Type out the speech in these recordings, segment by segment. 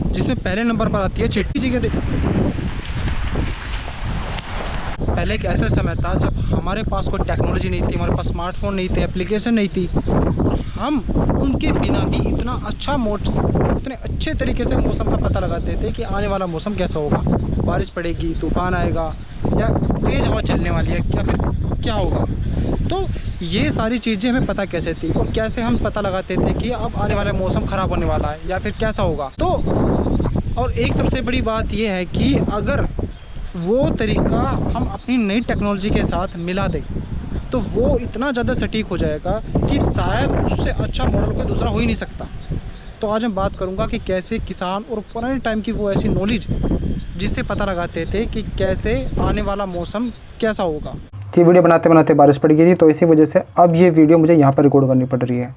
जिसमें पहले नंबर पर आती है चिट्टी जी के। पहले एक ऐसा समय था जब हमारे पास कोई टेक्नोलॉजी नहीं थी, हमारे पास स्मार्टफोन नहीं थे, एप्लीकेशन नहीं थी, और हम उनके बिना भी इतने अच्छे तरीके से मौसम का पता लगाते थे कि आने वाला मौसम कैसा होगा, बारिश पड़ेगी, तूफान आएगा, या तेज़ हवा चलने वाली है, या फिर क्या होगा। तो ये सारी चीज़ें हमें पता कैसे थी, और कैसे हम पता लगाते थे कि अब आने वाला मौसम ख़राब होने वाला है या फिर कैसा होगा। तो और एक सबसे बड़ी बात यह है कि अगर वो तरीका हम अपनी नई टेक्नोलॉजी के साथ मिला दें तो वो इतना ज़्यादा सटीक हो जाएगा कि शायद उससे अच्छा मॉडल कोई दूसरा हो ही नहीं सकता। तो आज मैं बात करूंगा कि कैसे किसान और पुराने टाइम की वो ऐसी नॉलेज जिससे पता लगाते थे कि कैसे आने वाला मौसम कैसा होगा। ये वीडियो बनाते बनाते बारिश पड़ गई थी, तो इसी वजह से अब ये वीडियो मुझे यहाँ पर रिकॉर्ड करनी पड़ रही है।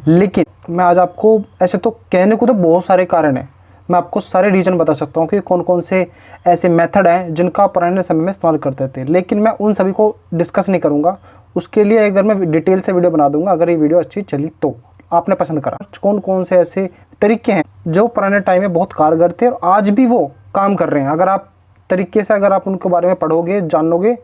लेकिन मैं आज आपको, ऐसे तो कहने को तो बहुत सारे कारण हैं, मैं आपको सारे रीज़न बता सकता हूँ कि कौन कौन से ऐसे मेथड हैं जिनका पुराने समय में इस्तेमाल करते थे। लेकिन मैं उन सभी को डिस्कस नहीं करूँगा, उसके लिए अगर मैं डिटेल से वीडियो बना दूँगा, अगर ये वीडियो अच्छी चली तो, आपने पसंद करा। कौन कौन से ऐसे तरीके हैं जो पुराने टाइम में बहुत कारगर थे और आज भी वो काम कर रहे हैं। अगर आप तरीके से अगर आप उनके बारे में पढ़ोगे, जानोगे,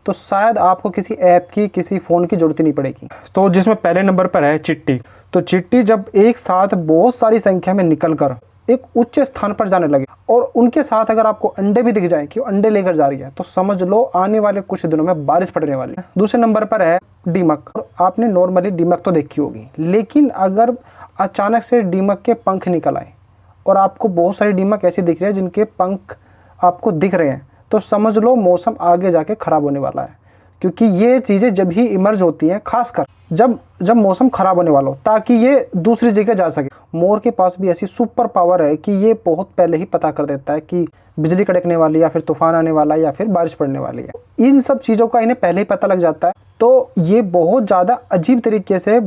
तो शायद आपको किसी ऐप की, किसी फ़ोन की ज़रूरत ही नहीं पड़ेगी। तो जिसमें पहले नंबर पर है चिट्टी। तो चिट्टी जब एक साथ बहुत सारी संख्या में निकल कर एक उच्च स्थान पर जाने लगे और उनके साथ अगर आपको अंडे भी दिख जाए कि वो अंडे लेकर जा रही है, तो समझ लो आने वाले कुछ दिनों में बारिश पड़ने वाली है। दूसरे नंबर पर है दीमक। आपने नॉर्मली दीमक तो देखी होगी, लेकिन अगर अचानक से दीमक के पंख निकल आए और आपको बहुत सारी दीमक ऐसी दिख रही है जिनके पंख आपको दिख रहे हैं, तो समझ लो मौसम आगे जाके ख़राब होने वाला है। क्योंकि ये चीज़ें जब ही इमर्ज होती हैं, खासकर जब मौसम ख़राब होने वाला हो, ताकि ये दूसरी जगह जा सके। मोर के पास भी ऐसी सुपर पावर है कि ये बहुत पहले ही पता कर देता है कि बिजली कड़कने वाली है, या फिर तूफान आने वाला है, या फिर बारिश पड़ने वाली है। इन सब चीज़ों का इन्हें पहले ही पता लग जाता है, तो ये बहुत ज़्यादा अजीब तरीके से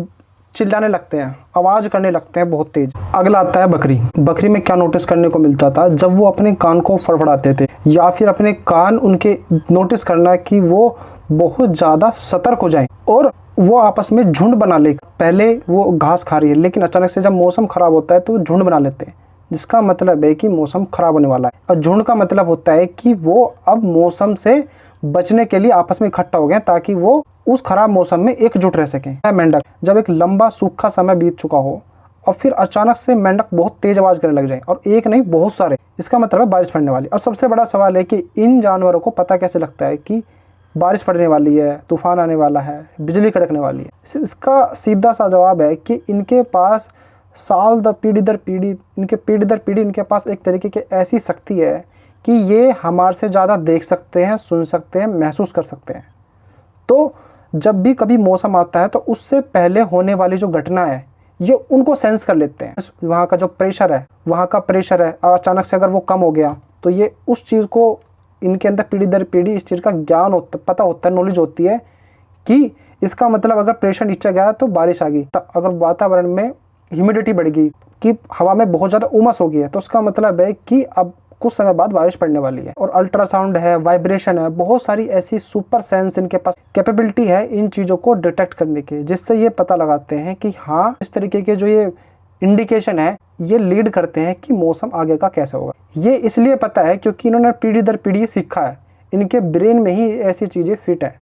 चिल्लाने लगते हैं, आवाज़ करने लगते हैं बहुत तेज। अगला आता है बकरी। बकरी में क्या नोटिस करने को मिलता था, जब वो अपने कान को फड़फड़ाते थे या फिर अपने कान उनके नोटिस करना कि वो बहुत ज़्यादा सतर्क हो जाएं और वो आपस में झुंड बना ले। पहले वो घास खा रही है, लेकिन अचानक से जब मौसम ख़राब होता है तो झुंड बना लेते हैं, जिसका मतलब है कि मौसम ख़राब होने वाला है। और झुंड का मतलब होता है कि वो अब मौसम से बचने के लिए आपस में इकट्ठा हो गए ताकि वो उस खराब मौसम में एकजुट रह सकें। मेंढक, जब एक लंबा सूखा समय बीत चुका हो और फिर अचानक से मेंढक बहुत तेज आवाज़ करने लग जाए, और एक नहीं बहुत सारे, इसका मतलब है बारिश पड़ने वाली। और सबसे बड़ा सवाल है कि इन जानवरों को पता कैसे लगता है कि बारिश पड़ने वाली है, तूफान आने वाला है, बिजली कड़कने वाली है। इसका सीधा सा जवाब है कि इनके पास पीढ़ी दर पीढ़ी इनके पास एक तरीके की ऐसी शक्ति है कि ये हमारे से ज़्यादा देख सकते हैं, सुन सकते हैं, महसूस कर सकते हैं। तो जब भी कभी मौसम आता है तो उससे पहले होने वाली जो घटना है ये उनको सेंस कर लेते हैं। वहाँ का जो प्रेशर है, और अचानक से अगर वो कम हो गया तो ये उस चीज़ को, इनके अंदर पीढ़ी दर पीढ़ी इस चीज़ का ज्ञान होता, पता होता है, नॉलेज होती है कि इसका मतलब अगर प्रेशर नीचे गया तो बारिश आ गई। तो अगर वातावरण में ह्यूमिडिटी बढ़ गई, कि हवा में बहुत ज़्यादा उमस हो गई है, तो उसका मतलब है कि अब कुछ समय बाद बारिश पड़ने वाली है। और अल्ट्रासाउंड है, वाइब्रेशन है, बहुत सारी ऐसी सुपर सेंस इनके पास कैपेबिलिटी है इन चीज़ों को डिटेक्ट करने की, जिससे ये पता लगाते हैं कि हाँ, इस तरीके के जो ये इंडिकेशन है ये लीड करते हैं कि मौसम आगे का कैसा होगा। ये इसलिए पता है क्योंकि इन्होंने पीढ़ी दर पीढ़ी सीखा है, इनके ब्रेन में ही ऐसी चीज़ें फिट है।